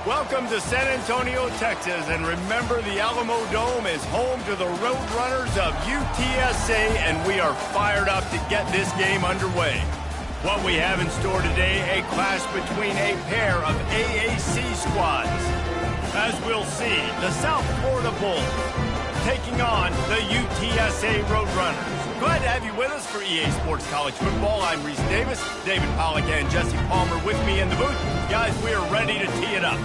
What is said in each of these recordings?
Welcome to San Antonio, Texas, and remember the Alamo Dome is home to the Roadrunners of UTSA, and we are fired up to get this game underway. What we have in store today, a clash between a pair of AAC squads. As we'll see, the South Florida Bulls taking on the UTSA Roadrunners. Glad to have you with us for EA Sports College Football. I'm Reese Davis, David Pollack and Jesse Palmer with me in the booth. Guys, we are ready to tee it up.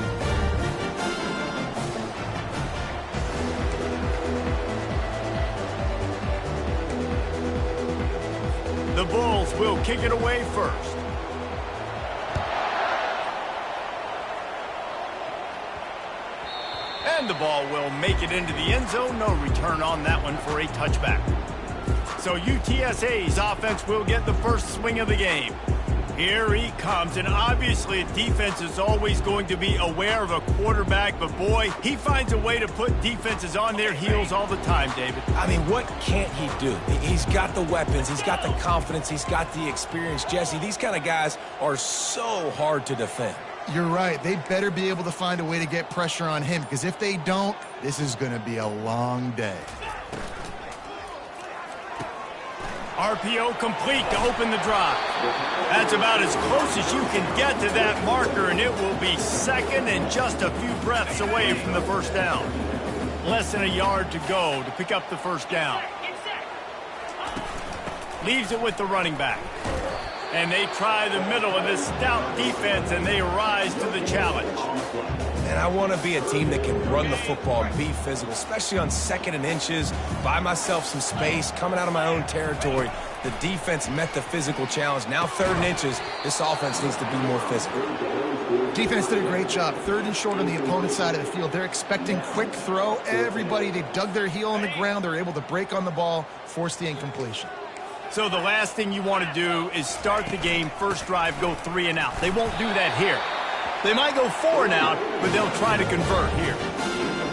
The Bulls will kick it away first. And the ball will make it into the end zone. No return on that one for a touchback. So UTSA's offense will get the first swing of the game. Here he comes, and obviously defense is always going to be aware of a quarterback, but boy, he finds a way to put defenses on their heels all the time, David. I mean, what can't he do? He's got the weapons, he's got the confidence, he's got the experience. Jesse, these kind of guys are so hard to defend. You're right. They better be able to find a way to get pressure on him, because if they don't, this is going to be a long day. RPO complete to open the drive. That's about as close as you can get to that marker, and it will be second and just a few breaths away from the first down. Less than a yard to go to pick up the first down. Leaves it with the running back. And they try the middle of this stout defense, and they rise to the challenge. And I want to be a team that can run the football and be physical, especially on second and inches, buy myself some space, coming out of my own territory. The defense met the physical challenge. Now third and inches, this offense needs to be more physical. Defense did a great job. Third and short on the opponent's side of the field. They're expecting quick throw. Everybody, they dug their heel on the ground. They're able to break on the ball, force the incompletion. So the last thing you want to do is start the game, first drive, go 3 and out. They won't do that here. They might go 4 and out, but they'll try to convert here.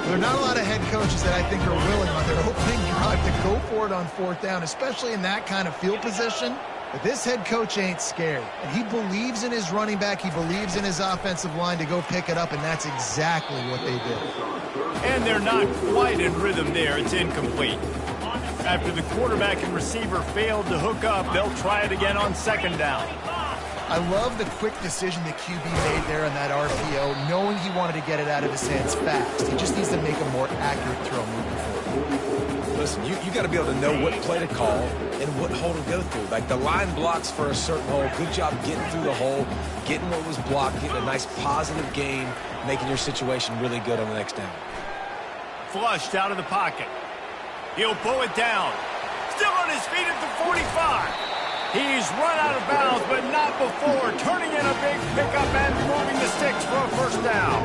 There are not a lot of head coaches that I think are willing on their opening drive to go for it on 4th down, especially in that kind of field position. But this head coach ain't scared. And he believes in his running back. He believes in his offensive line to go pick it up, and that's exactly what they did. And they're not quite in rhythm there. It's incomplete. After the quarterback and receiver failed to hook up, they'll try it again on 2nd down. I love the quick decision the QB made there on that RPO, knowing he wanted to get it out of his hands fast. He just needs to make a more accurate throw moving forward. Listen, you got to be able to know what play to call and what hole to go through. Like the line blocks for a certain hole. Good job getting through the hole, getting what was blocked, getting a nice positive gain, making your situation really good on the next down. Flushed out of the pocket. He'll pull it down. Still on his feet at the 45. He's run out of bounds, but not before. Turning in a big pickup and moving the sticks for a first down.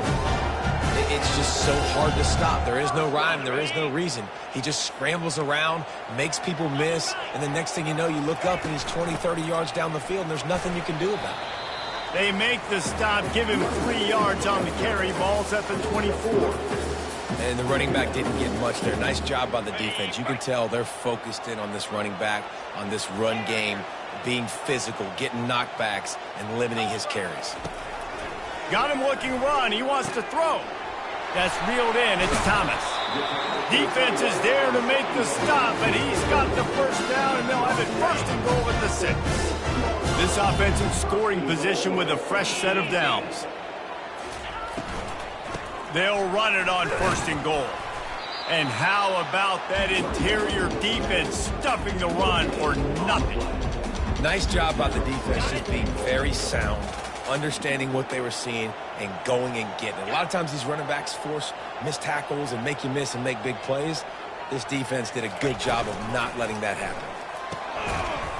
It's just so hard to stop. There is no rhyme. There is no reason. He just scrambles around, makes people miss, and the next thing you know, you look up and he's 20, 30 yards down the field, and there's nothing you can do about it. They make the stop, give him 3 yards on the carry. Ball's at the 24. And the running back didn't get much there. Nice job by the defense. You can tell they're focused in on this running back, on this run game, being physical, getting knockbacks, and limiting his carries. Got him looking run. He wants to throw. That's reeled in. It's Thomas. Defense is there to make the stop, but he's got the first down, and they'll have it 1st and goal at the 6. This offensive scoring position with a fresh set of downs. They'll run it on 1st and goal. And how about that interior defense stuffing the run for nothing? Nice job by the defense, just being very sound, understanding what they were seeing, and going and getting it. A lot of times these running backs force missed tackles and make you miss and make big plays. This defense did a good job of not letting that happen.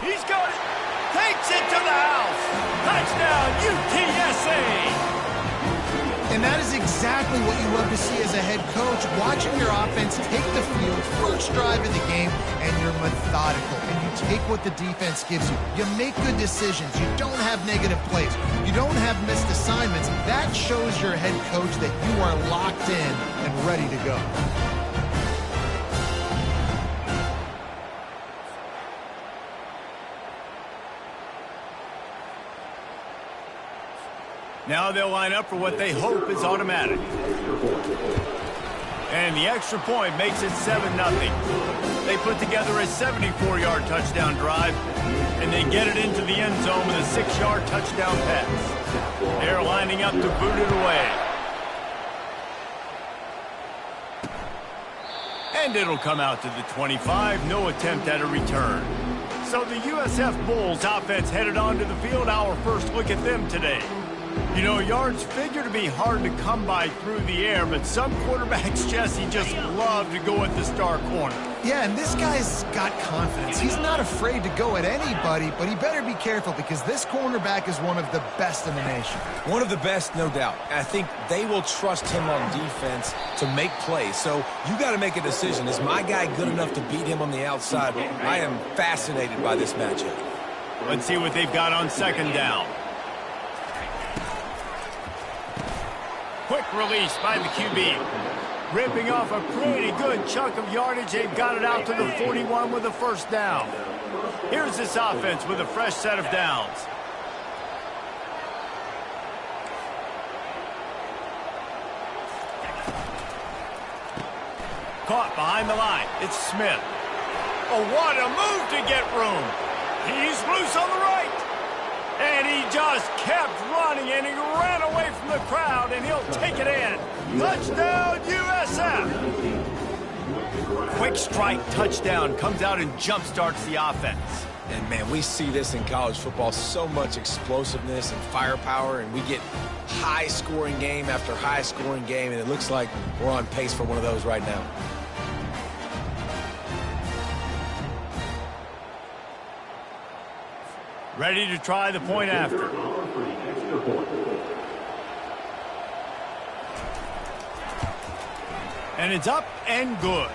He's got it. Takes it to the house. Touchdown, UTSA. And that is exactly what you love to see as a head coach, watching your offense take the field, first drive of the game, and you're methodical, and you take what the defense gives you. You make good decisions. You don't have negative plays. You don't have missed assignments. That shows your head coach that you are locked in and ready to go. Now they'll line up for what they hope is automatic. And the extra point makes it 7-0. They put together a 74-yard touchdown drive, and they get it into the end zone with a 6-yard touchdown pass. They're lining up to boot it away. And it'll come out to the 25, no attempt at a return. So the USF Bulls offense headed onto the field. Our first look at them today. You know, yards figure to be hard to come by through the air, but some quarterbacks, Jesse, just love to go at the star corner. Yeah, and this guy's got confidence. He's not afraid to go at anybody, but he better be careful because this cornerback is one of the best in the nation. One of the best, no doubt. I think they will trust him on defense to make plays. So you got to make a decision. Is my guy good enough to beat him on the outside? I am fascinated by this matchup. Let's see what they've got on second down. Quick release by the QB. Ripping off a pretty good chunk of yardage. They've got it out to the 41 with a first down. Here's this offense with a fresh set of downs. Caught behind the line. It's Smith. Oh, what a move to get room. He's loose on the right. And he just kept running, and he ran away from the crowd, and he'll take it in. Touchdown, USF! Quick strike touchdown comes out and jump-starts the offense. And, man, we see this in college football, so much explosiveness and firepower, and we get high-scoring game after high-scoring game, and it looks like we're on pace for one of those right now. Ready to try the point after. And it's up and good.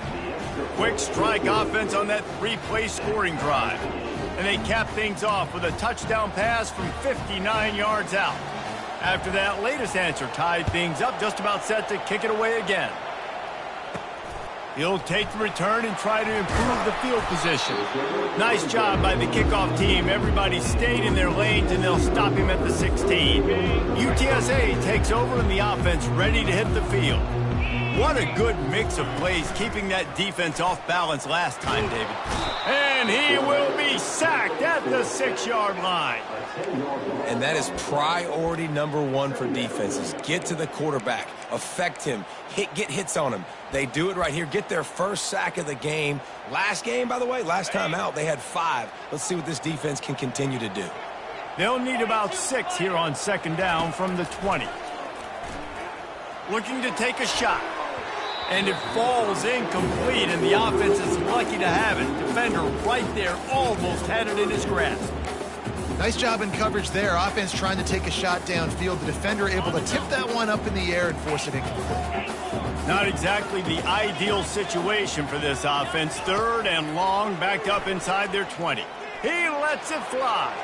Quick strike offense on that three-play scoring drive. And they cap things off with a touchdown pass from 59 yards out. After that latest answer tied things up, just about set to kick it away again. He'll take the return and try to improve the field position. Nice job by the kickoff team. Everybody stayed in their lanes, and they'll stop him at the 16. UTSA takes over, and the offense ready to hit the field. What a good mix of plays, keeping that defense off balance last time, David. And he will be sacked at the 6-yard line. And that is priority number one for defenses. Get to the quarterback, affect him, get hits on him. They do it right here. Get their first sack of the game. Last game, by the way, last time out, they had 5. Let's see what this defense can continue to do. They'll need about 6 here on second down from the 20. Looking to take a shot. And it falls incomplete, and the offense is lucky to have it. Defender right there almost had it in his grasp. Nice job in coverage there. Offense trying to take a shot downfield. The defender able to tip that one up in the air and force it incomplete. Not exactly the ideal situation for this offense. Third and long, backed up inside their 20. He lets it fly.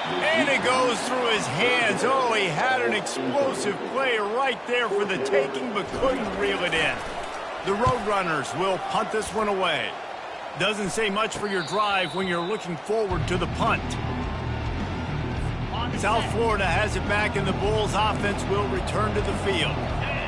And it goes through his hands. Oh, he had an explosive play right there for the taking, but couldn't reel it in. The Roadrunners will punt this one away. Doesn't say much for your drive when you're looking forward to the punt. South Florida has it back, and the Bulls offense will return to the field.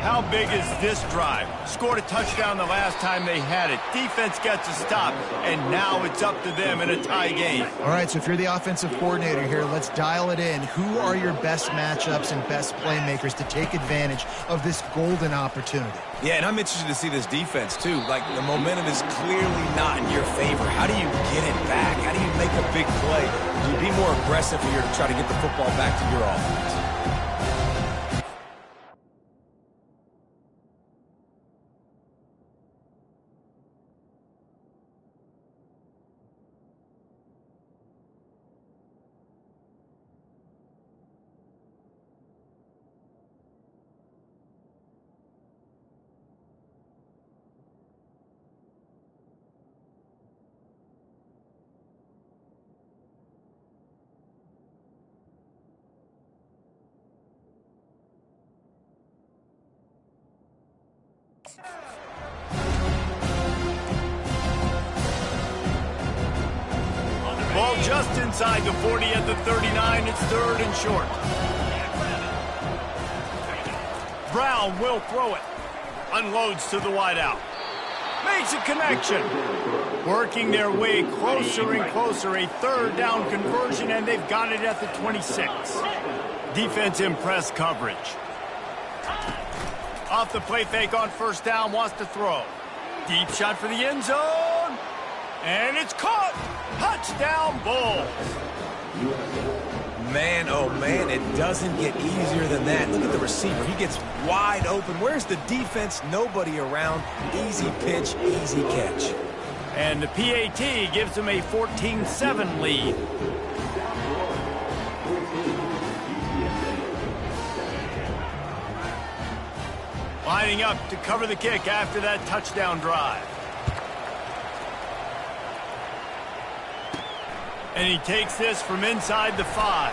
How big is this drive? Scored a touchdown the last time they had it. Defense gets a stop, and now it's up to them in a tie game. All right, so if you're the offensive coordinator here, let's dial it in. Who are your best matchups and best playmakers to take advantage of this golden opportunity? Yeah, and I'm interested to see this defense, too. Like, the momentum is clearly not in your favor. How do you get it back? How do you make a big play? Do you be more aggressive here to try to get the football back to your offense? Ball just inside the 40 at the 39. It's third and short. Brown will throw it. Unloads to the wideout. Makes a connection. Working their way closer and closer. A third down conversion, and they've got it at the 26. Defense in press coverage. Off the play fake on first down, wants to throw. Deep shot for the end zone. And it's caught. Touchdown, Bulls. Man, oh man, it doesn't get easier than that. Look at the receiver. He gets wide open. Where's the defense? Nobody around. Easy pitch, easy catch. And the PAT gives them a 14-7 lead. Lining up to cover the kick after that touchdown drive. And he takes this from inside the 5.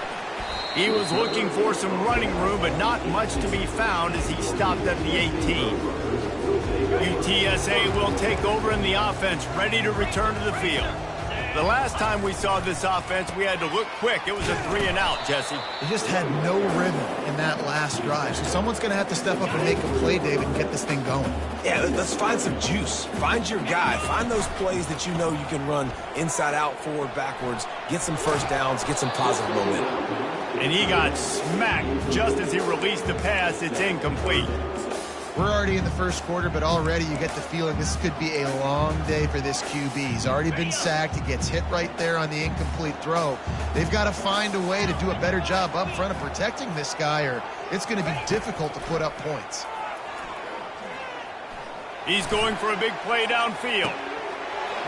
He was looking for some running room, but not much to be found as he stopped at the 18. UTSA will take over in the offense, ready to return to the field. The last time we saw this offense, we had to look quick. It was a 3-and-out, Jesse. They just had no rhythm in that last drive. So someone's going to have to step up and make a play, David, and get this thing going. Yeah, let's find some juice. Find your guy. Find those plays that you know you can run inside out, forward, backwards. Get some first downs. Get some positive momentum. And he got smacked just as he released the pass. It's incomplete. We're already in the first quarter, but already you get the feeling this could be a long day for this QB. He's already been sacked. He gets hit right there on the incomplete throw. They've got to find a way to do a better job up front of protecting this guy, or it's going to be difficult to put up points. He's going for a big play downfield.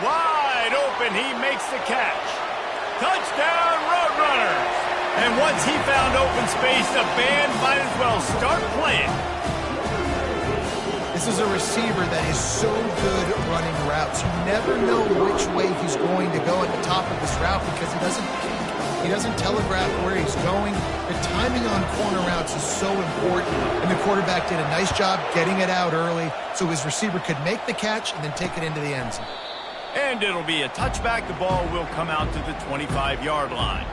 Wide open, he makes the catch. Touchdown, Roadrunners! And once he found open space, the band might as well start playing. This is a receiver that is so good at running routes. You never know which way he's going to go at the top of this route because he doesn't telegraph where he's going. The timing on corner routes is so important, and the quarterback did a nice job getting it out early so his receiver could make the catch and then take it into the end zone. And it'll be a touchback. The ball will come out to the 25-yard line.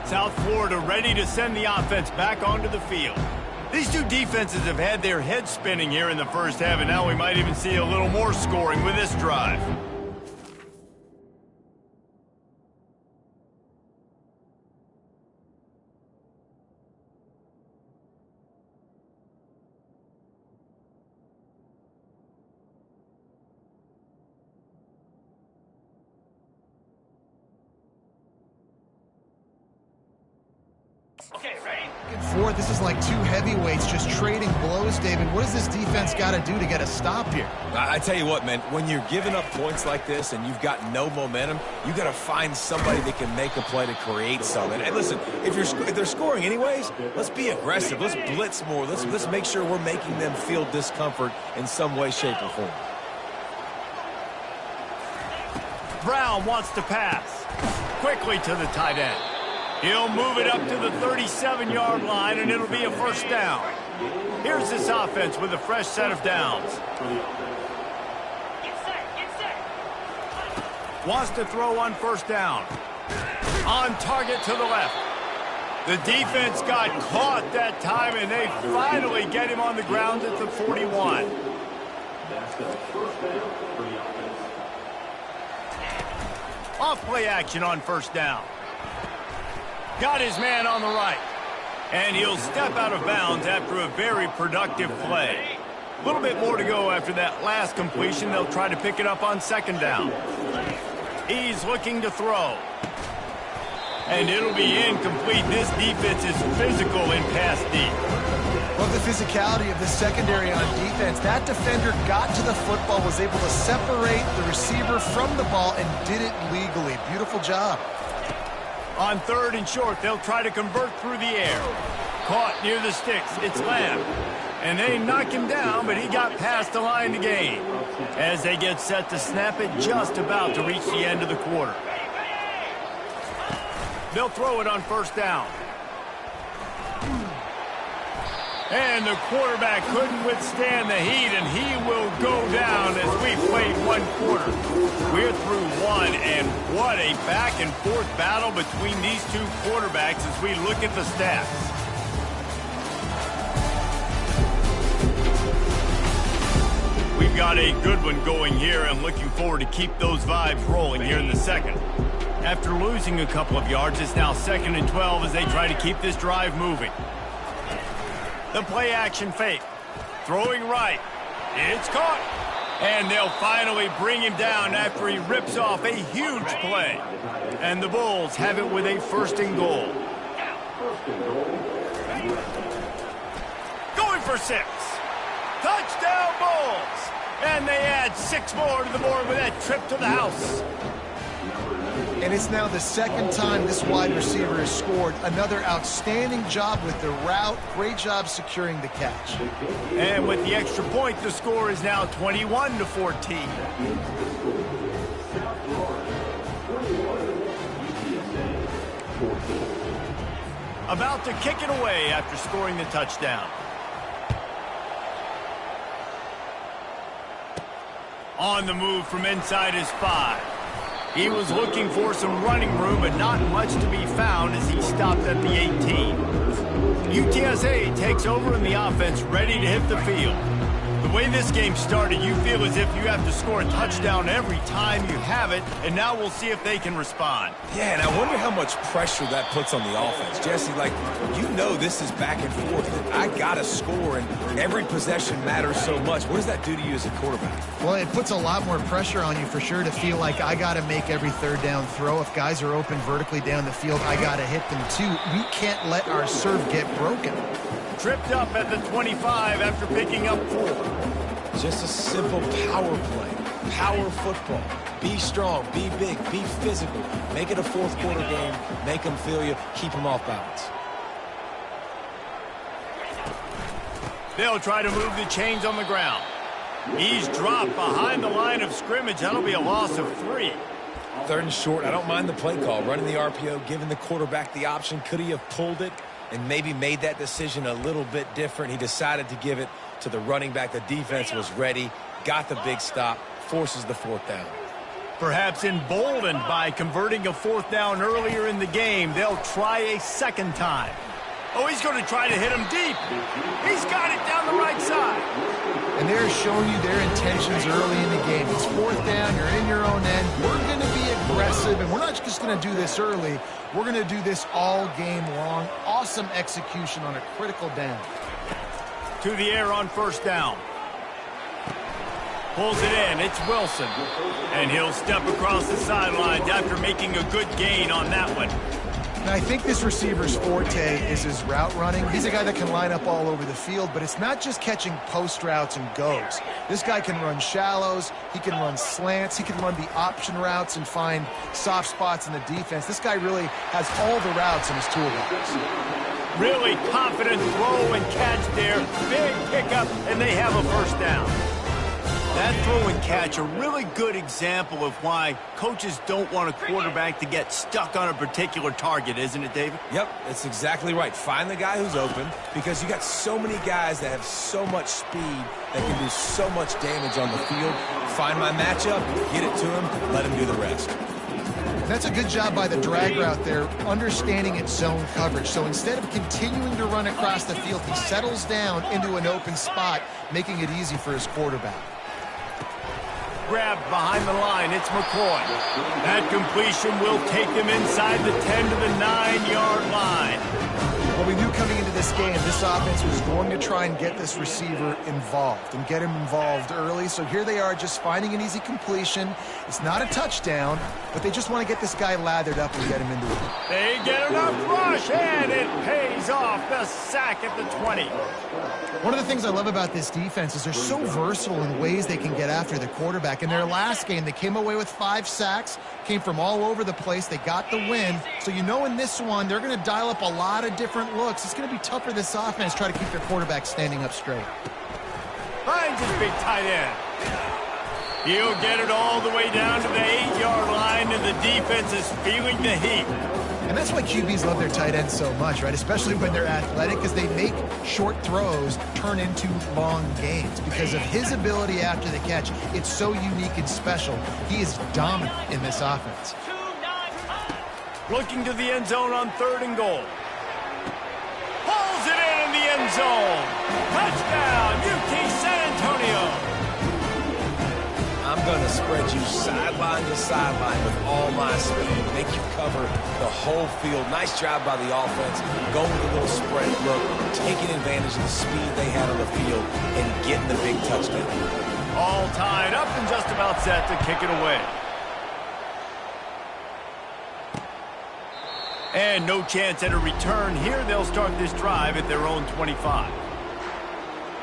South Florida ready to send the offense back onto the field. These two defenses have had their heads spinning here in the first half, and now we might even see a little more scoring with this drive. Okay, ready? Forth, this is like two heavyweights just trading blows, David. What does this defense got to do to get a stop here? I tell you what, man, when you're giving up points like this and you've got no momentum, you got to find somebody that can make a play to create something. And listen, if they're scoring anyways, let's be aggressive. Let's blitz more. Let's make sure we're making them feel discomfort in some way, shape, or form. Brown wants to pass. Quickly to the tight end. He'll move it up to the 37-yard line, and it'll be a first down. Here's this offense with a fresh set of downs. Get set. Wants to throw on first down. On target to the left. The defense got caught that time, and they finally get him on the ground at the 41. Off play action on first down. Got his man on the right. And he'll step out of bounds after a very productive play. A little bit more to go after that last completion. They'll try to pick it up on second down. He's looking to throw. And it'll be incomplete. This defense is physical in pass deep. Well, the physicality of the secondary on defense, that defender got to the football, was able to separate the receiver from the ball, and did it legally. Beautiful job. On third and short, they'll try to convert through the air. Caught near the sticks. It's Lamb. And they knock him down, but he got past the line to gain. As they get set to snap it, just about to reach the end of the quarter. They'll throw it on first down. And the quarterback couldn't withstand the heat, and he will go down as we played one quarter. We're through one, and what a back-and-forth battle between these two quarterbacks as we look at the stats. They've got a good one going here and looking forward to keep those vibes rolling here in the second. After losing a couple of yards, it's now 2nd and 12 as they try to keep this drive moving. The play action fake. Throwing right. It's caught. And they'll finally bring him down after he rips off a huge play. And the Bulls have it with a 1st and goal. Going for 6. Touchdown Bulls! And they add 6 more to the board with that trip to the house. And it's now the 2nd time this wide receiver has scored. Another outstanding job with the route. Great job securing the catch. And with the extra point, the score is now 21-14. About to kick it away after scoring the touchdown. On the move from inside his 5. He was looking for some running room, but not much to be found as he stopped at the 18. UTSA takes over in the offense, ready to hit the field. The way this game started, you feel as if you have to score a touchdown every time you have it, and now we'll see if they can respond. Yeah, and I wonder how much pressure that puts on the offense. Jesse, like, you know this is back and forth. I got to score, and every possession matters so much. What does that do to you as a quarterback? Well, it puts a lot more pressure on you for sure to feel like I got to make every 3rd down throw. If guys are open vertically down the field, I got to hit them too. We can't let our serve get broken. Tripped up at the 25 after picking up 4. Just a simple power play. Power football. Be strong, be big, be physical. Make it a 4th quarter game. Make them feel you. Keep them off balance. They'll try to move the chains on the ground. He's dropped behind the line of scrimmage. That'll be a loss of 3. 3rd and short. I don't mind the play call. Running the RPO, giving the quarterback the option. Could he have pulled it and maybe made that decision a little bit different? He decided to give it to the running back. The defense was ready, got the big stop, forces the 4th down. Perhaps emboldened by converting a 4th down earlier in the game, they'll try a 2nd time. Oh, he's going to try to hit him deep. He's got it down the right side. And they're showing you their intentions early in the game. It's 4th down, you're in your own end. We're going to be aggressive, and we're not just going to do this early. We're going to do this all game long. Awesome execution on a critical down. To the air on 1st down. Pulls it in. It's Wilson. And he'll step across the sidelines after making a good gain on that one. Now, I think this receiver's forte is his route running. He's a guy that can line up all over the field, but it's not just catching post routes and goes. This guy can run shallows, he can run slants, he can run the option routes and find soft spots in the defense. This guy really has all the routes in his toolbox. Really confident throw and catch there. Big pickup, and they have a 1st down. That throw and catch, a really good example of why coaches don't want a quarterback to get stuck on a particular target, isn't it, David? Yep, that's exactly right. Find the guy who's open, because you got so many guys that have so much speed that can do so much damage on the field. Find my matchup, get it to him, let him do the rest. That's a good job by the drag route there, understanding its zone coverage. So instead of continuing to run across the field, he settles down into an open spot, making it easy for his quarterback. Grabbed behind the line, it's McCoy. That completion will take them inside the 10 to the 9-yard line. Well, we knew coming into this game, this offense was going to try and get this receiver involved and get him involved early. So here they are just finding an easy completion. It's not a touchdown, but they just want to get this guy lathered up and get him into it. They get enough rush, and it pays off. The sack at the 20. One of the things I love about this defense is they're so versatile in ways they can get after the quarterback. In their last game, they came away with 5 sacks, came from all over the place. They got the win. So you know in this one, they're going to dial up a lot of different looks. It's going to be tough for this offense to try to keep their quarterback standing up straight. Finds his big tight end. He'll get it all the way down to the 8-yard line, and the defense is feeling the heat. And that's why QBs love their tight ends so much, right? Especially when they're athletic, because they make short throws turn into long gains. Because of his ability after the catch, it's so unique and special. He is dominant in this offense. Looking to the end zone on 3rd and goal. Pulls it in the end zone. Touchdown, UT San Antonio. going to spread you sideline to sideline with all my speed, make you cover the whole field. Nice job by the offense, going with a little spread look, taking advantage of the speed they had on the field and getting the big touchdown. All tied up and just about set to kick it away. And no chance at a return here. They'll start this drive at their own 25.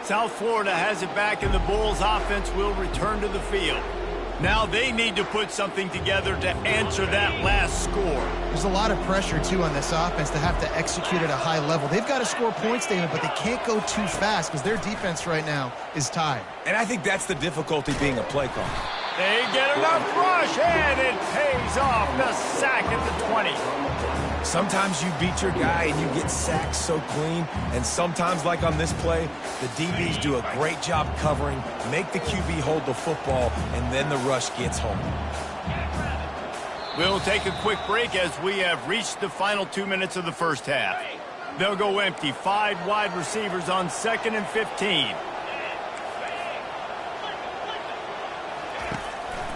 South Florida has it back, and the Bulls offense will return to the field. Now they need to put something together to answer that last score. There's a lot of pressure, too, on this offense to have to execute at a high level. They've got to score points, David, but they can't go too fast because their defense right now is tired. And I think that's the difficulty being a play caller. They get enough rush, and it pays off. The sack at the 20. Sometimes you beat your guy and you get sacked so clean, and sometimes, like on this play, the DBs do a great job covering, make the QB hold the football, and then the rush gets home. We'll take a quick break as we have reached the final 2 minutes of the first half. They'll go empty, 5 wide receivers on 2nd and 15.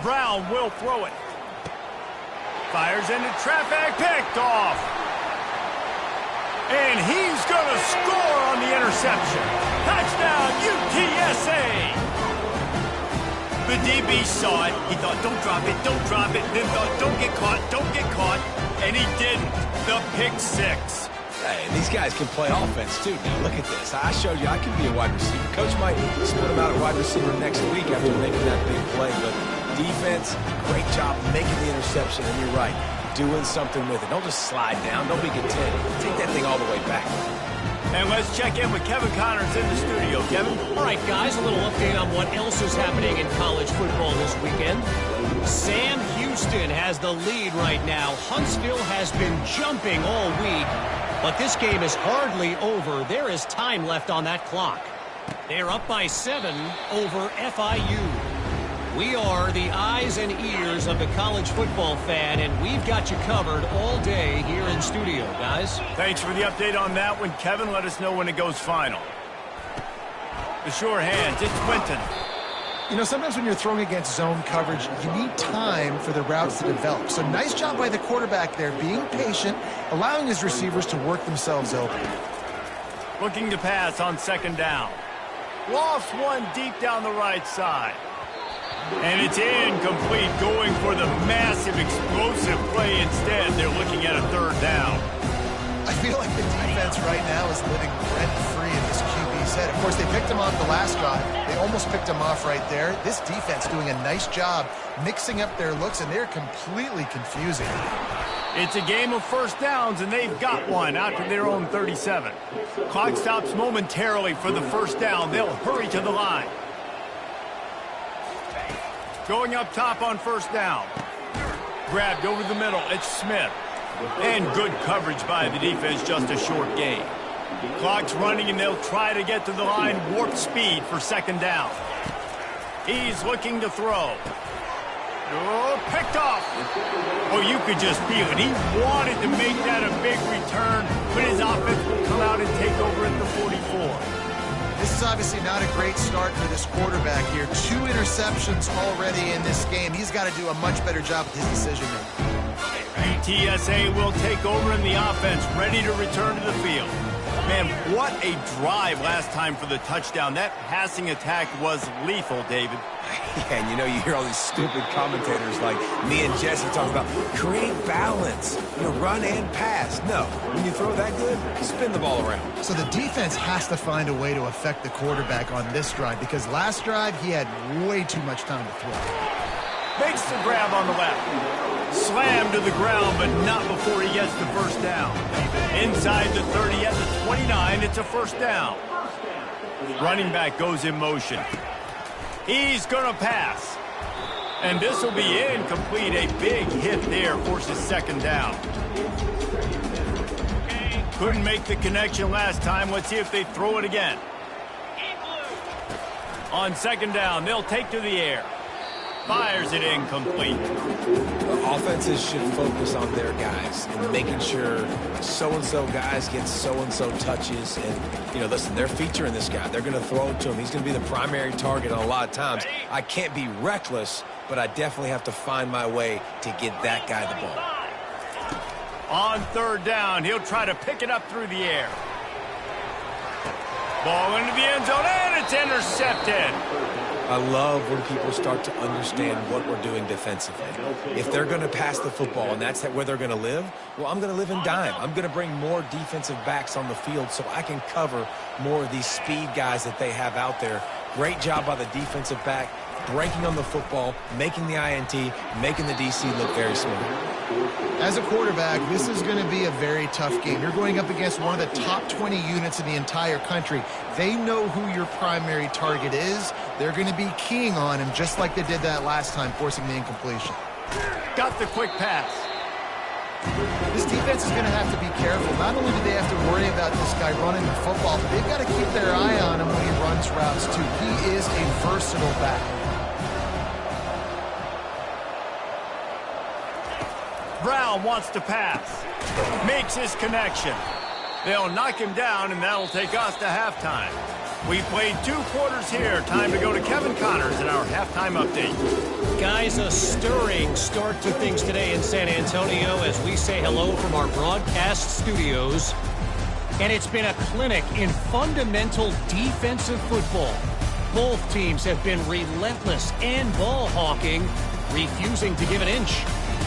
Brown will throw it. Fires into traffic, picked off. And he's going to score on the interception. Touchdown, UTSA. The DB saw it. He thought, don't drop it, don't drop it. Then thought, don't get caught, don't get caught. And he didn't. The pick 6. Hey, these guys can play offense, too. Now, look at this. I showed you I can be a wide receiver. Coach might split him out at wide receiver next week after making that big play, but defense, great job making the interception, and you're right, doing something with it. Don't just slide down. Don't be content. Take that thing all the way back. And let's check in with Kevin Connors in the studio. Kevin? All right, guys, a little update on what else is happening in college football this weekend. Sam Houston has the lead right now. Huntsville has been jumping all week, but this game is hardly over. There is time left on that clock. They're up by 7 over FIU. We are the eyes and ears of the college football fan, and we've got you covered all day here in studio, guys. Thanks for the update on that one, Kevin. Let us know when it goes final. The sure hands, it's Quinton. You know, sometimes when you're throwing against zone coverage, you need time for the routes to develop. So nice job by the quarterback there, being patient, allowing his receivers to work themselves open. Looking to pass on 2nd down. Lost one deep down the right side. And it's incomplete, going for the massive explosive play instead. They're looking at a 3rd down. I feel like the defense right now is living rent-free in this QB's head. Of course, they picked him off the last drive. They almost picked him off right there. This defense doing a nice job mixing up their looks, and they're completely confusing. It's a game of 1st downs, and they've got one out to their own 37. Clock stops momentarily for the 1st down. They'll hurry to the line. Going up top on 1st down. Grabbed over the middle. It's Smith. And good coverage by the defense, just a short gain. Clock's running, and they'll try to get to the line. Warp speed for 2nd down. He's looking to throw. Oh, picked off. Oh, you could just feel it. He wanted to make that a big return, but his offense will come out and take over at the 44. This is obviously not a great start for this quarterback here. 2 interceptions already in this game. He's got to do a much better job with his decision-making. UTSA will take over in the offense, ready to return to the field. Man, what a drive last time for the touchdown. That passing attack was lethal, David. Yeah, and you know, you hear all these stupid commentators like me and Jesse talk about create balance, you know, run and pass. No, when you throw that good, spin the ball around. So the defense has to find a way to affect the quarterback on this drive, because last drive he had way too much time to throw. Makes the grab on the left. Slammed to the ground, but not before he gets the 1st down. Inside the 30 at the 29, it's a 1st down. Running back goes in motion. He's going to pass. And this will be incomplete. A big hit there forces 2nd down. Couldn't make the connection last time. Let's see if they throw it again. On 2nd down, they'll take to the air. Fires it incomplete. Offenses should focus on their guys and making sure so-and-so guys get so-and-so touches. And, listen, they're featuring this guy. They're going to throw it to him. He's going to be the primary target a lot of times. I can't be reckless, but I definitely have to find my way to get that guy the ball. On third down, he'll try to pick it up through the air. Ball into the end zone, and it's intercepted. I love when people start to understand what we're doing defensively. If they're going to pass the football and that's where they're going to live, well, I'm going to live in dime. I'm going to bring more defensive backs on the field so I can cover more of these speed guys that they have out there. Great job by the defensive back, breaking on the football, making the INT, making the DC look very smart. As a quarterback, this is going to be a very tough game. You're going up against one of the top 20 units in the entire country. They know who your primary target is. They're going to be keying on him just like they did that last time, forcing the incompletion. Got the quick pass. This defense is going to have to be careful. Not only do they have to worry about this guy running the football, but they've got to keep their eye on him when he runs routes too. He is a versatile back. Brown wants to pass. Makes his connection. They'll knock him down, and that'll take us to halftime. We played 2 quarters here. Time to go to Kevin Connors in our halftime update. Guys, a stirring start to things today in San Antonio as we say hello from our broadcast studios. And it's been a clinic in fundamental defensive football. Both teams have been relentless and ball hawking, refusing to give an inch.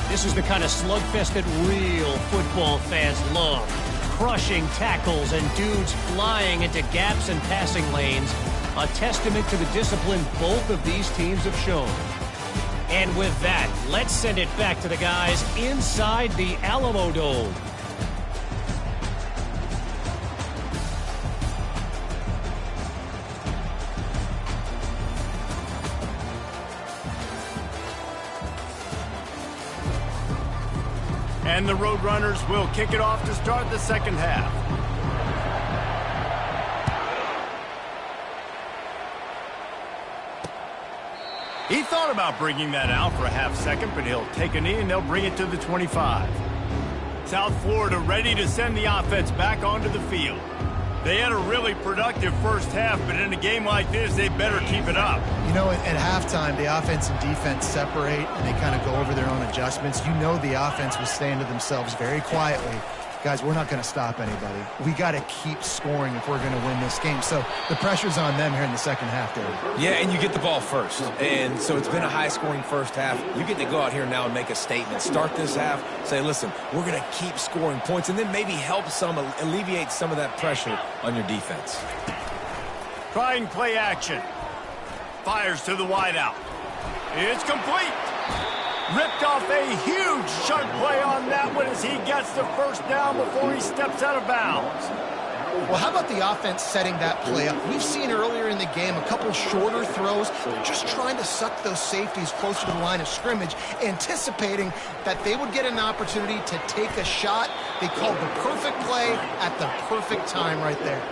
This is the kind of slugfest that real football fans love. Crushing tackles and dudes flying into gaps and passing lanes. A testament to the discipline both of these teams have shown. And with that, let's send it back to the guys inside the Alamo Dome. And the Roadrunners will kick it off to start the second half. He thought about bringing that out for a half second, but he'll take a knee and they'll bring it to the 25. South Florida ready to send the offense back onto the field. They had a really productive first half, but in a game like this, they better keep it up. At halftime, the offense and defense separate, and they kind of go over their own adjustments. The offense was saying to themselves very quietly, guys, we're not going to stop anybody. We got to keep scoring if we're going to win this game. So the pressure's on them here in the second half, David. Yeah, and you get the ball first. And so it's been a high-scoring first half. You get to go out here now and make a statement. Start this half, say, listen, we're going to keep scoring points, and then maybe help alleviate some of that pressure on your defense. Trying play action. Fires to the wideout. It's complete. Ripped off a huge chunk play on that one as he gets the first down before he steps out of bounds. Well, how about the offense setting that play up? We've seen earlier in the game a couple shorter throws. They're just trying to suck those safeties closer to the line of scrimmage, anticipating that they would get an opportunity to take a shot. They called the perfect play at the perfect time right there.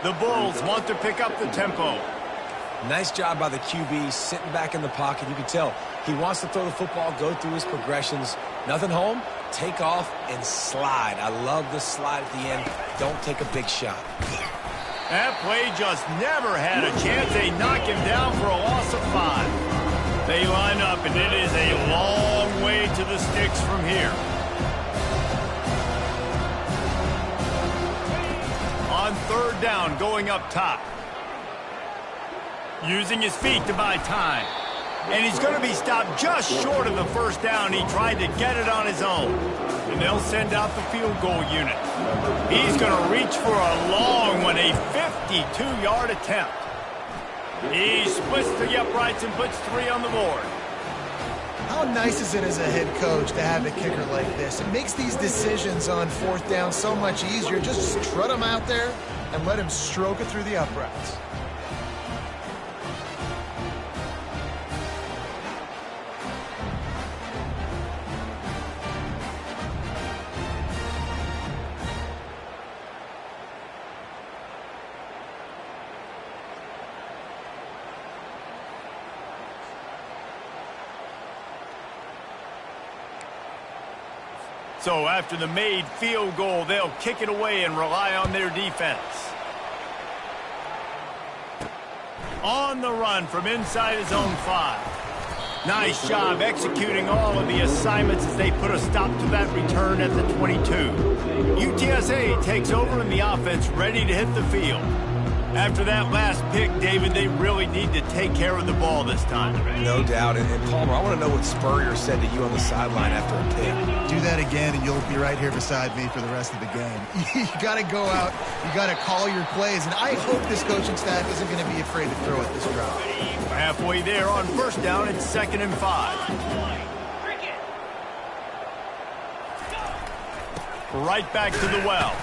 The Bulls want to pick up the tempo. Nice job by the QB sitting back in the pocket. You can tell he wants to throw the football, go through his progressions. Nothing home, take off and slide. I love the slide at the end. Don't take a big shot. That play just never had a chance. They knock him down for a loss of 5. They line up, and it is a long way to the sticks from here. On third down, going up top. Using his feet to buy time. And he's going to be stopped just short of the first down. He tried to get it on his own. And they'll send out the field goal unit. He's going to reach for a long one, a 52-yard attempt. He splits the uprights and puts 3 on the board. How nice is it as a head coach to have a kicker like this? It makes these decisions on fourth down so much easier. Just strut him out there and let him stroke it through the uprights. So after the made field goal, they'll kick it away and rely on their defense. On the run from inside his own 5. Nice job executing all of the assignments as they put a stop to that return at the 22. UTSA takes over in the offense, ready to hit the field. After that last pick, David, they really need to take care of the ball this time. No doubt. And Palmer, I want to know what Spurrier said to you on the sideline after a pick. Do that again, and you'll be right here beside me for the rest of the game. You got to go out. You got to call your plays, and I hope this coaching staff isn't going to be afraid to throw at this drive. Halfway there on first down, it's 2nd and 5. Right back to the well.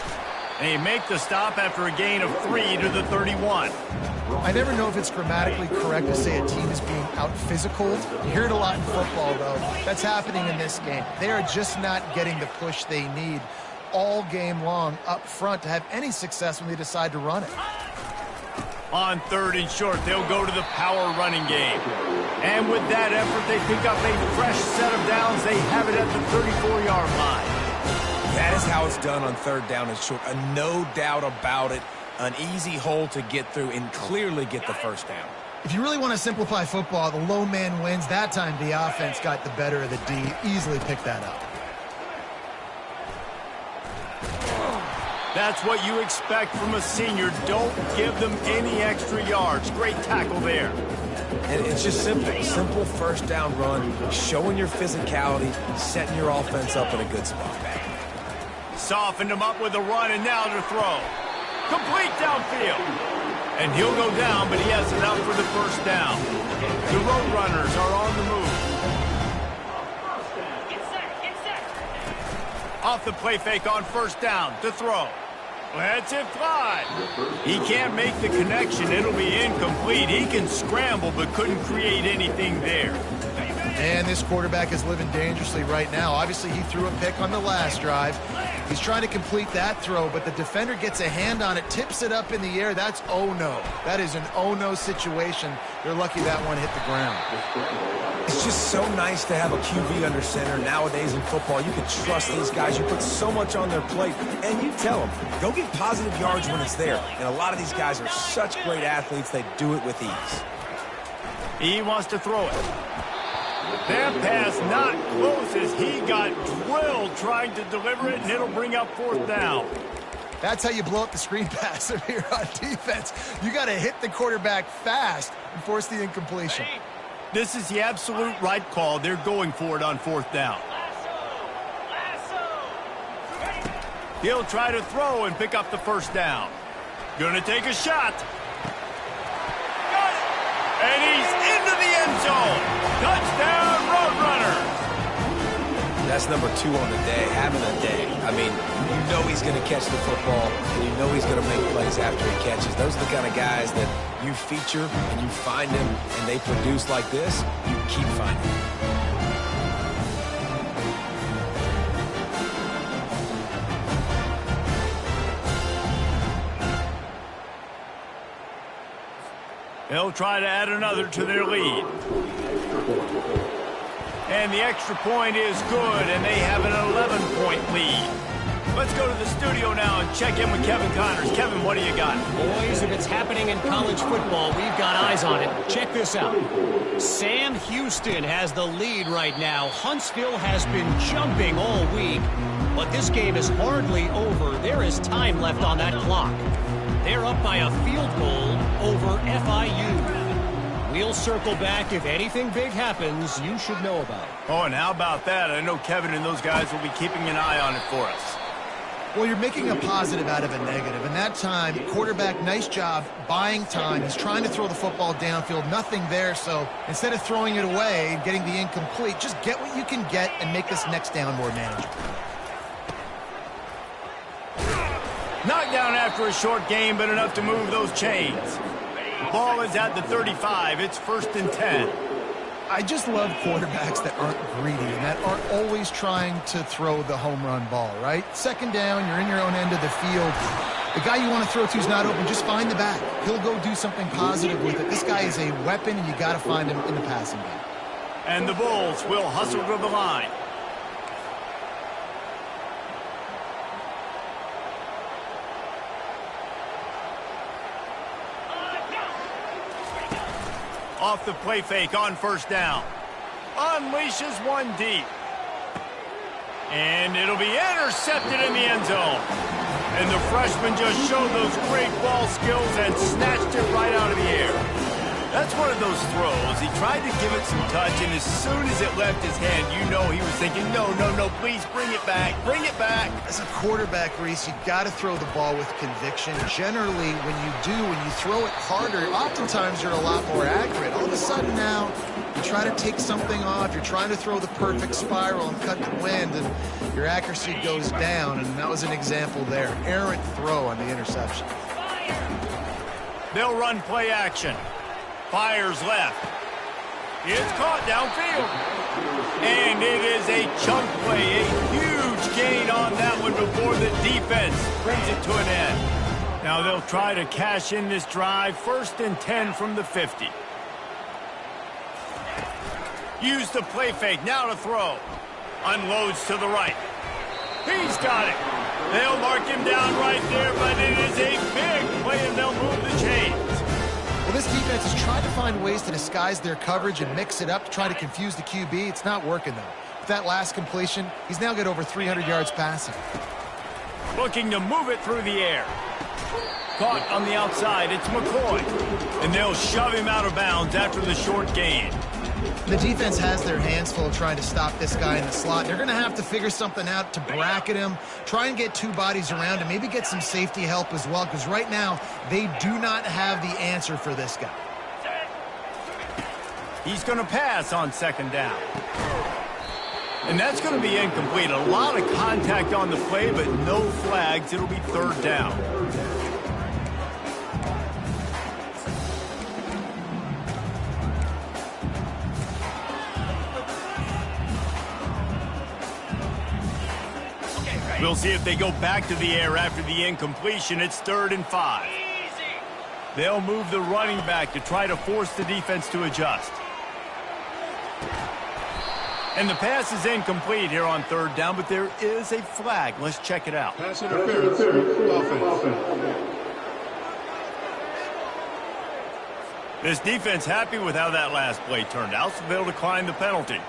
And they make the stop after a gain of 3 to the 31. I never know if it's grammatically correct to say a team is being out-physical. You hear it a lot in football, though. That's happening in this game. They are just not getting the push they need all game long up front to have any success when they decide to run it. On 3rd and short, they'll go to the power running game. And with that effort, they pick up a fresh set of downs. They have it at the 34-yard line. That is how it's done on 3rd down and short. No doubt about it. An easy hole to get through and clearly get the first down. If you really want to simplify football, the low man wins. That time the offense got the better of the D. Easily picked that up. That's what you expect from a senior. Don't give them any extra yards. Great tackle there. And it's just simple. Simple first down run, showing your physicality, setting your offense up in a good spot. Softened him up with a run, and now to throw. Complete downfield. And he'll go down, but he has enough for the first down. The Roadrunners are on the move. Off the play fake on first down to throw. Lets it fly. He can't make the connection. It'll be incomplete. He can scramble, but couldn't create anything there. And this quarterback is living dangerously right now. Obviously, he threw a pick on the last drive. He's trying to complete that throw, but the defender gets a hand on it, tips it up in the air. That's oh-no. That is an oh-no situation. They're lucky that one hit the ground. It's just so nice to have a QB under center. Nowadays in football, you can trust these guys. You put so much on their plate, and you tell them, go get positive yards when it's there. And a lot of these guys are such great athletes, they do it with ease. He wants to throw it. That pass not close as he got drilled trying to deliver it, and it'll bring up 4th down. That's how you blow up the screen pass if you're on defense. You got to hit the quarterback fast and force the incompletion. This is the absolute right call. They're going for it on 4th down. He'll try to throw and pick up the first down. Gonna take a shot. Got it! And he's into the end zone. Touchdown, Roadrunners! That's number 2 on the day, having a day. I mean, you know he's going to catch the football, and you know he's going to make plays after he catches. Those are the kind of guys that you feature and you find them, and they produce like this, you keep finding them. They'll try to add another to their lead. And the extra point is good, and they have an 11-point lead. Let's go to the studio now and check in with Kevin Connors. Kevin, what do you got? Boys, if it's happening in college football, we've got eyes on it. Check this out. Sam Houston has the lead right now. Huntsville has been jumping all week, but this game is hardly over. There is time left on that clock. They're up by a field goal over FIU. We'll circle back. If anything big happens, you should know about it. Oh, and how about that? I know Kevin and those guys will be keeping an eye on it for us. Well, you're making a positive out of a negative. And that time, quarterback, nice job buying time. He's trying to throw the football downfield. Nothing there. So instead of throwing it away and getting the incomplete, just get what you can get and make this next down more manageable. Knockdown after a short game, but enough to move those chains. The ball is at the 35. It's 1st and 10. I just love quarterbacks that aren't greedy and that aren't always trying to throw the home run ball, right? 2nd down, you're in your own end of the field. The guy you want to throw to is not open. Just find the back. He'll go do something positive with it. This guy is a weapon, and you got to find him in the passing game. And the Bulls will hustle to the line. Off the play fake on first down. Unleashes one deep. And it'll be intercepted in the end zone. And the freshman just showed those great ball skills and snatched it right out of the air. That's one of those throws. He tried to give it some touch, and as soon as it left his hand, you know he was thinking, no, no, no, please bring it back. Bring it back. As a quarterback, Reese, you got to throw the ball with conviction. Generally, when you throw it harder, oftentimes you're a lot more accurate. All of a sudden now, you try to take something off, you're trying to throw the perfect spiral and cut the wind, and your accuracy goes down, and that was an example there. Errant throw on the interception. They'll run play action. Fires left. It's caught downfield. And it is a chunk play, a huge gain on that one before the defense brings it to an end. Now they'll try to cash in this drive. 1st and 10 from the 50. Use the play fake, now to throw. Unloads to the right. He's got it. They'll mark him down right there, but it is a big play, and they'll move the chains. Well, this defense has tried to find ways to disguise their coverage and mix it up to try to confuse the QB. It's not working, though. With that last completion, he's now got over 300 yards passing. Looking to move it through the air. Caught on the outside, it's McCoy. And they'll shove him out of bounds after the short gain. The defense has their hands full trying to stop this guy in the slot. They're going to have to figure something out to bracket him, try and get two bodies around him, maybe get some safety help as well, because right now they do not have the answer for this guy. He's going to pass on 2nd down. And that's going to be incomplete. A lot of contact on the play, but no flags. It'll be 3rd down. We'll see if they go back to the air after the incompletion. It's 3rd and 5. They'll move the running back to try to force the defense to adjust. And the pass is incomplete here on 3rd down, but there is a flag. Let's check it out. Pass interference. Offense. This defense happy with how that last play turned out, so they'll decline the penalty.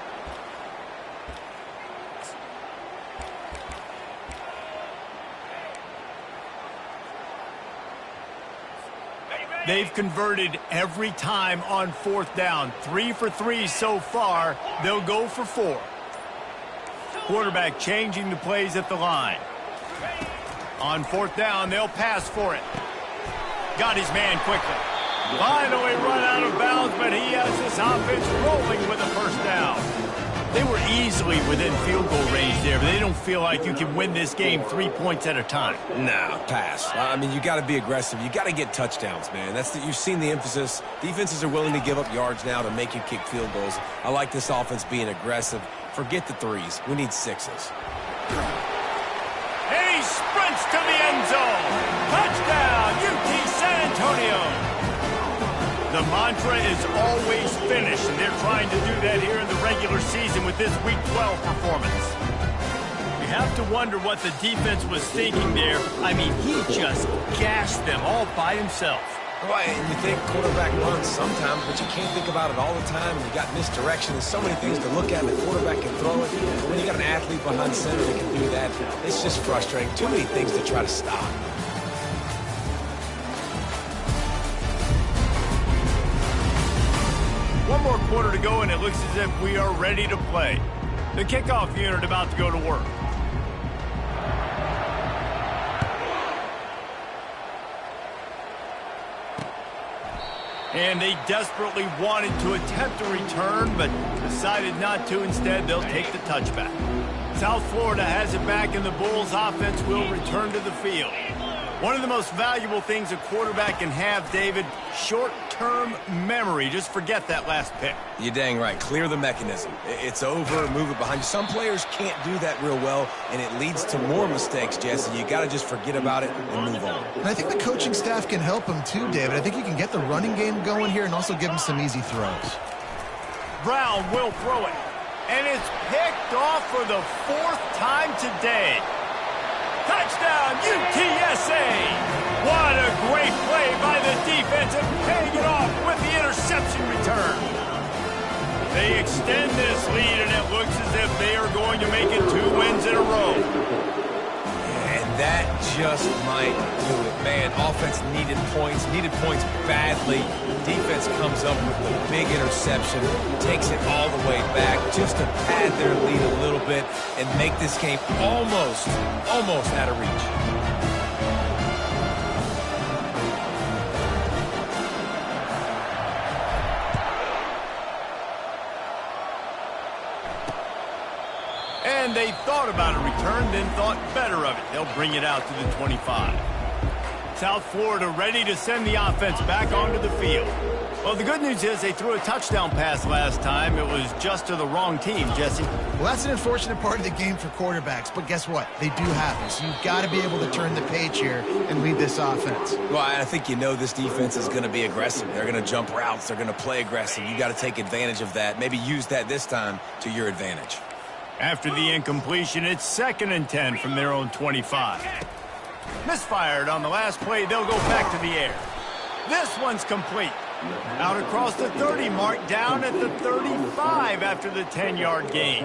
They've converted every time on 4th down. 3 for 3 so far. They'll go for 4. Quarterback changing the plays at the line. On 4th down, they'll pass for it. Got his man quickly. Finally run out of bounds, but he has this offense rolling with a 1st down. They were easily within field goal range there, but they don't feel like you can win this game 3 points at a time. Nah, pass. I mean, you got to be aggressive. You got to get touchdowns, man. You've seen the emphasis. Defenses are willing to give up yards now to make you kick field goals. I like this offense being aggressive. Forget the 3s. We need 6s. And he sprints to the end zone. Touchdown, UT San Antonio. The mantra is always finish, and they're trying to do that here in the regular season with this Week 12 performance. You have to wonder what the defense was thinking there. I mean, he just gashed them all by himself. Right, and you think quarterback runs sometimes, but you can't think about it all the time. You got misdirection. There's so many things to look at. The quarterback can throw it. But when you got an athlete behind center that can do that, it's just frustrating. Too many things to try to stop. One more quarter to go, and it looks as if we are ready to play. The kickoff unit about to go to work. And they desperately wanted to attempt a return, but decided not to. Instead, they'll take the touchback. South Florida has it back, and the Bulls offense will return to the field. One of the most valuable things a quarterback can have, David, short-term memory. Just forget that last pick. You're dang right. Clear the mechanism. It's over, move it behind you. Some players can't do that real well, and it leads to more mistakes, Jesse. You got to just forget about it and move on. And I think the coaching staff can help him too, David. I think you can get the running game going here and also give him some easy throws. Brown will throw it, and it's picked off for the 4th time today. Touchdown, UTSA! What a great play by the defense and paying it off with the interception return. They extend this lead, and it looks as if they are going to make it 2 wins in a row. And that just might do it. Man, offense needed points badly. Defense comes up with the big interception, takes it all the way back just to pad their lead a little bit and make this game almost out of reach. And they thought about a return, then thought better of it. They'll bring it out to the 25. South Florida ready to send the offense back onto the field. Well, the good news is they threw a touchdown pass last time. It was just to the wrong team, Jesse. Well, that's an unfortunate part of the game for quarterbacks, but guess what? They do happen, so you've got to be able to turn the page here and lead this offense. Well, I think you know this defense is going to be aggressive. They're going to jump routes. They're going to play aggressive. You got to take advantage of that. Maybe use that this time to your advantage. After the incompletion, it's 2nd and 10 from their own 25. Misfired on the last play, they'll go back to the air. This one's complete. Out across the 30 mark, down at the 35 after the 10-yard gain.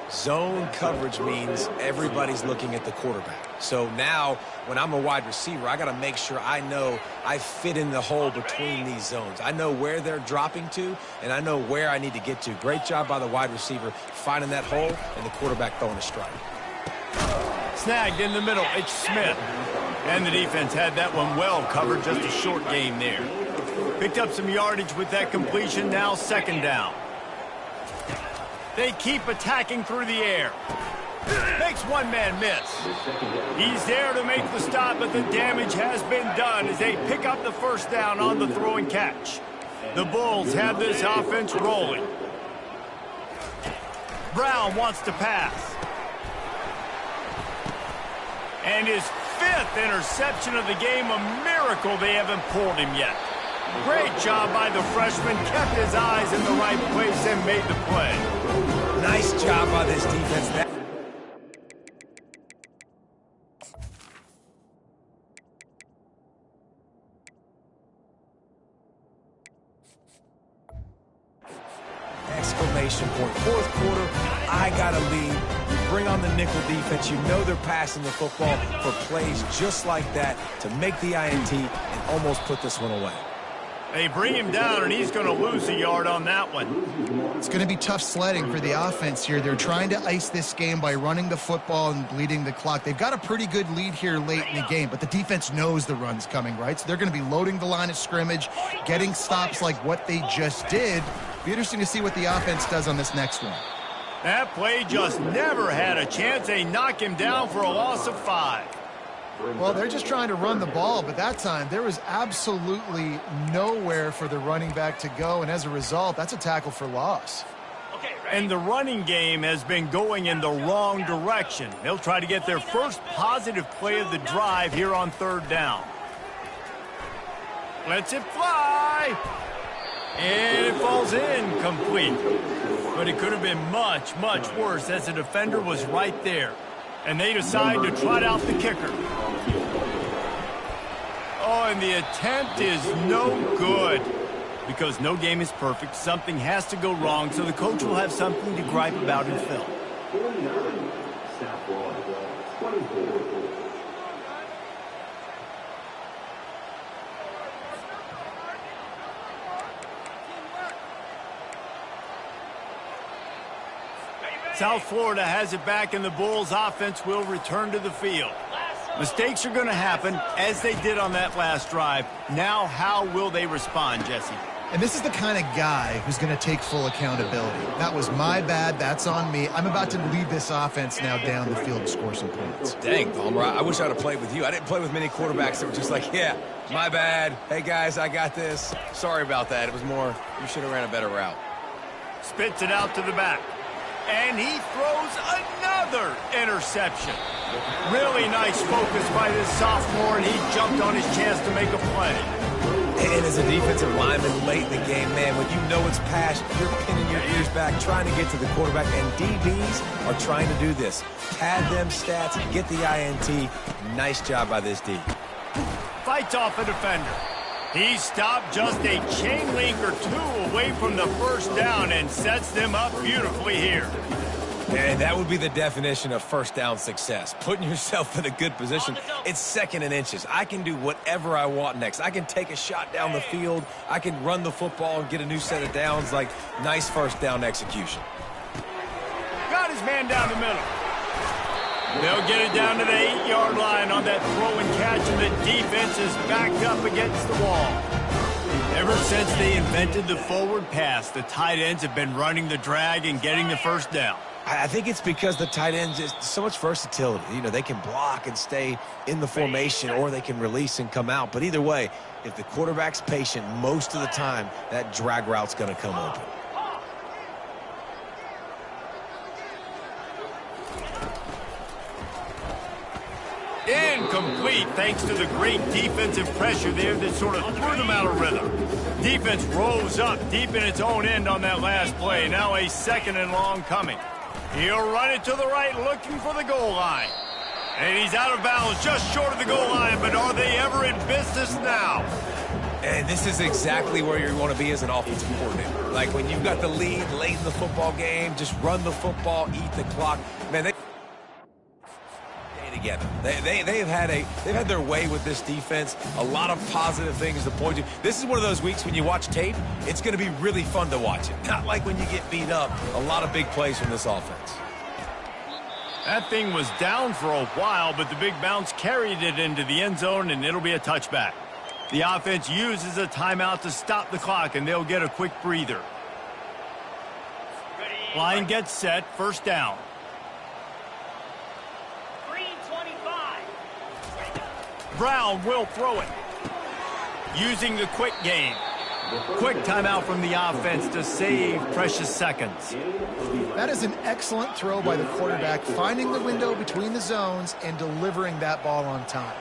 Zone coverage means everybody's looking at the quarterback. So now, when I'm a wide receiver, I got to make sure I know I fit in the hole between these zones. I know where they're dropping to, and I know where I need to get to. Great job by the wide receiver finding that hole, and the quarterback throwing a strike. Snagged in the middle, it's Smith. And the defense had that one well covered, just a short gain there. Picked up some yardage with that completion, now 2nd down. They keep attacking through the air. Makes one man miss. He's there to make the stop, but the damage has been done as they pick up the 1st down on the throw and catch. The Bulls have this offense rolling. Brown wants to pass. And his 5th interception of the game, a miracle they haven't pulled him yet. Great job by the freshman, kept his eyes in the right place and made the play. Nice job by this defense. Exclamation point. 4th quarter, I got a lead. You bring on the nickel defense. You know they're passing the football for plays just like that to make the INT and almost put this one away. They bring him down, and he's going to lose a yard on that one. It's going to be tough sledding for the offense here. They're trying to ice this game by running the football and bleeding the clock. They've got a pretty good lead here late in the game, but the defense knows the run's coming, right? So they're going to be loading the line of scrimmage, getting stops like what they just did. Be interesting to see what the offense does on this next one. That play just never had a chance. They knock him down for a loss of 5. Well, they're just trying to run the ball, but that time there was absolutely nowhere for the running back to go, and as a result, that's a tackle for loss. And the running game has been going in the wrong direction. They'll try to get their first positive play of the drive here on 3rd down. Lets it fly. And it falls in complete. But it could have been much, much worse as the defender was right there. And they decide to trot out the kicker. Oh, and the attempt is no good. Because no game is perfect, something has to go wrong, so the coach will have something to gripe about in film. South Florida has it back, and the Bulls offense will return to the field. Mistakes are going to happen, as they did on that last drive. Now, how will they respond, Jesse? And this is the kind of guy who's going to take full accountability. That was my bad. That's on me. I'm about to lead this offense now down the field and score some points. Dang, Palmer, I wish I would have played with you. I didn't play with many quarterbacks that were just like, yeah, my bad. Hey, guys, I got this. Sorry about that. It was more, you should have ran a better route. Spits it out to the back. And he throws another interception. Really nice focus by this sophomore, and he jumped on his chance to make a play. And as a defensive lineman late in the game, man, when you know it's past, you're pinning your ears back, trying to get to the quarterback, and DBs are trying to do this. Pad them stats, get the INT. Nice job by this D. Fights off a defender. He stopped just a chain link or two away from the first down and sets them up beautifully here. And that would be the definition of first down success. Putting yourself in a good position. It's second and inches. I can do whatever I want next. I can take a shot down the field. I can run the football and get a new set of downs. Like, nice first down execution. Got his man down the middle. They'll get it down to the 8-yard line on that throw and catch, and the defense is backed up against the wall. Ever since they invented the forward pass, the tight ends have been running the drag and getting the first down. I think it's because the tight ends is so much versatility. You know, they can block and stay in the formation, or they can release and come out. But either way, if the quarterback's patient most of the time, that drag route's going to come open. Incomplete, thanks to the great defensive pressure there that sort of threw them out of rhythm. Defense rose up deep in its own end on that last play. Now a second and long coming. He'll run it to the right, looking for the goal line. And he's out of bounds, just short of the goal line, but are they ever in business now? And this is exactly where you want to be as an offensive coordinator. Like, when you've got the lead late in the football game, just run the football, eat the clock. Man, they together. They've had their way with this defense. A lot of positive things to point to. This is one of those weeks when you watch tape, it's going to be really fun to watch it. Not like when you get beat up. A lot of big plays from this offense. That thing was down for a while, but the big bounce carried it into the end zone, and it'll be a touchback. The offense uses a timeout to stop the clock, and they'll get a quick breather. Line gets set, first down. Brown will throw it. Using the quick game. Quick timeout from the offense to save precious seconds. That is an excellent throw by the quarterback, finding the window between the zones and delivering that ball on time.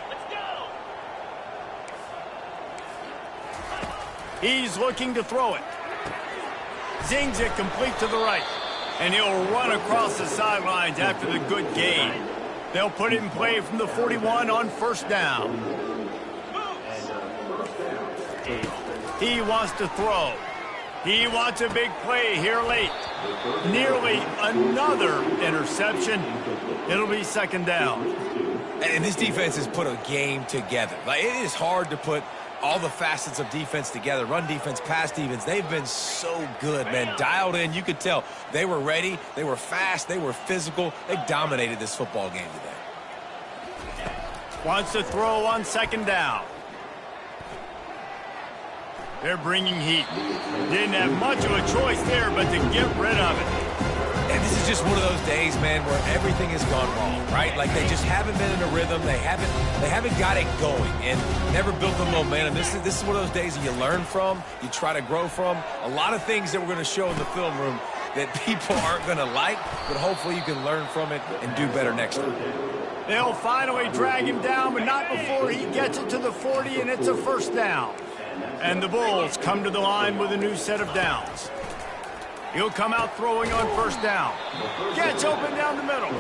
He's looking to throw it. Zings it complete to the right. And he'll run across the sidelines after the good gain. They'll put it in play from the 41 on first down. He wants to throw. He wants a big play here late. Nearly another interception. It'll be second down. And this defense has put a game together. Like, it is hard to put all the facets of defense together. Run defense, pass defense. They've been so good, man. Dialed in. You could tell they were ready. They were fast. They were physical. They dominated this football game today. Wants to throw on second down. They're bringing heat. Didn't have much of a choice there, but to get rid of it. And this is just one of those days, man, where everything has gone wrong, right? Like, they just haven't been in a rhythm. They haven't got it going and never built the momentum. This is one of those days that you learn from, you try to grow from. A lot of things that we're going to show in the film room that people aren't going to like, but hopefully you can learn from it and do better next time. They'll finally drag him down, but not before he gets it to the 40, and it's a first down. And the Bulls come to the line with a new set of downs. He'll come out throwing on first down. Gets open down the middle.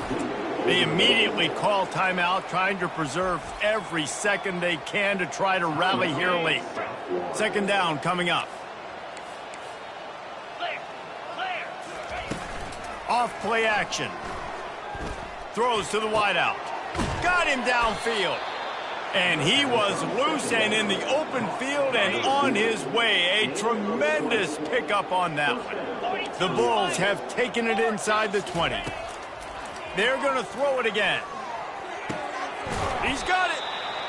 They immediately call timeout, trying to preserve every second they can to try to rally here late. Second down coming up. Off play action. Throws to the wideout. Got him downfield. And he was loose and in the open field and on his way. A tremendous pickup on that one. The Bulls have taken it inside the 20. They're going to throw it again. He's got it.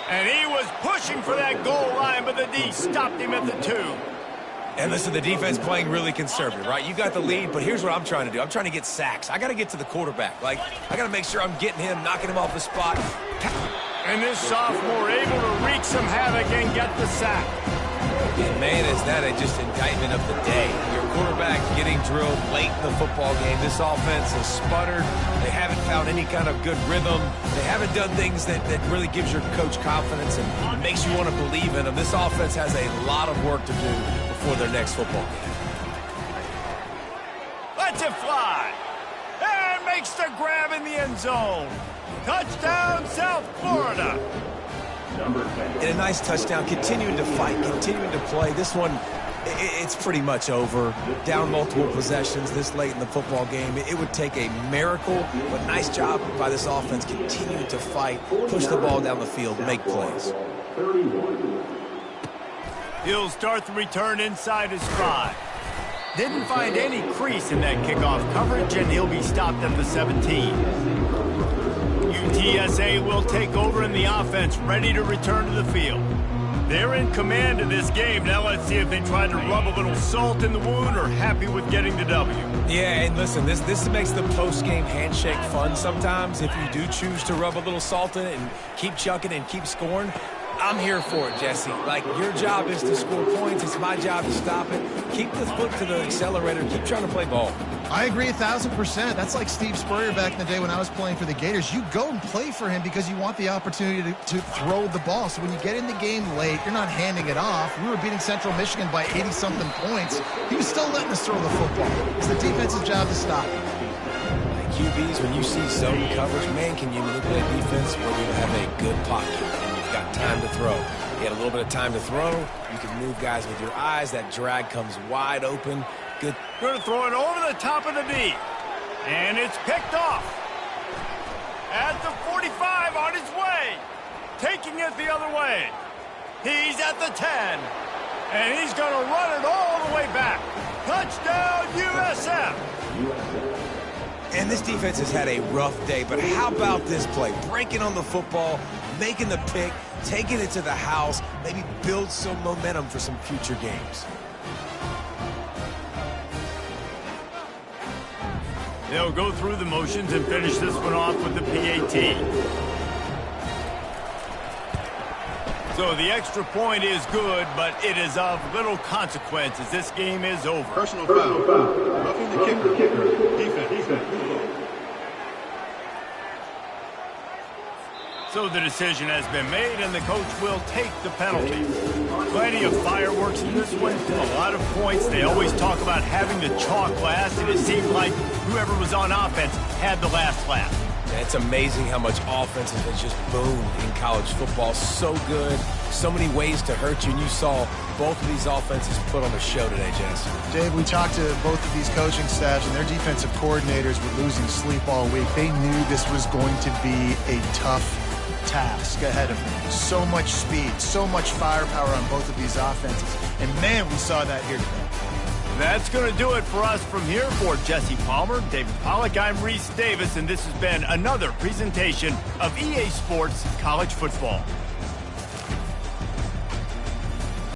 And he was pushing for that goal line, but the D stopped him at the 2. And listen, the defense playing really conservative, right? You got the lead, but here's what I'm trying to do. I'm trying to get sacks. I got to get to the quarterback. Like, I got to make sure I'm getting him, knocking him off the spot. And this sophomore able to wreak some havoc and get the sack. And man, is that just indictment of the day. Your quarterback getting drilled late in the football game. This offense has sputtered. They haven't found any kind of good rhythm. They haven't done things that really gives your coach confidence and makes you want to believe in them. This offense has a lot of work to do before their next football game. Lets it fly. And makes the grab in the end zone. Touchdown, South Florida. And a nice touchdown, continuing to fight, continuing to play. This one, it's pretty much over. Down multiple possessions this late in the football game. It would take a miracle, but nice job by this offense continuing to fight, push the ball down the field, make plays. He'll start the return inside his 5. Didn't find any crease in that kickoff coverage, and he'll be stopped at the 17. UTSA will take over in the offense, ready to return to the field. They're in command of this game. Now let's see if they try to rub a little salt in the wound or happy with getting the W. Yeah, and listen, this makes the post-game handshake fun sometimes. If you do choose to rub a little salt in it and keep chucking and keep scoring, I'm here for it, Jesse. Like, your job is to score points. It's my job to stop it. Keep the foot to the accelerator. Keep trying to play ball. I agree 1,000%. That's like Steve Spurrier back in the day when I was playing for the Gators. You go and play for him because you want the opportunity to throw the ball. So when you get in the game late, you're not handing it off. We were beating Central Michigan by 80-something points. He was still letting us throw the football. It's the defense's job to stop it. QBs, when you see zone coverage, man, can you manipulate defense when you have a good pocket and you've got time to throw? You had a little bit of time to throw. You can move guys with your eyes. That drag comes wide open. Good. Going to throw it over the top of the D. And it's picked off. At the 45 on his way. Taking it the other way. He's at the 10. And he's going to run it all the way back. Touchdown, USF. And this defense has had a rough day, but how about this play? Breaking on the football, making the pick, taking it to the house, maybe build some momentum for some future games. They'll go through the motions and finish this one off with the PAT. So the extra point is good, but it is of little consequence as this game is over. Personal foul. Roughing the kicker. Defense. So the decision has been made, and the coach will take the penalty. Plenty of fireworks in this one, a lot of points. They always talk about having the chalk last, and it seemed like whoever was on offense had the last laugh. It's amazing how much offense has just boomed in college football. So good, so many ways to hurt you, and you saw both of these offenses put on a show today, Jess. Dave, we talked to both of these coaching staffs, and their defensive coordinators were losing sleep all week. They knew this was going to be a tough task ahead of them. So much speed, so much firepower on both of these offenses. And, man, we saw that here today. That's going to do it for us from here. For Jesse Palmer, David Pollack, I'm Reese Davis, and this has been another presentation of EA Sports College Football.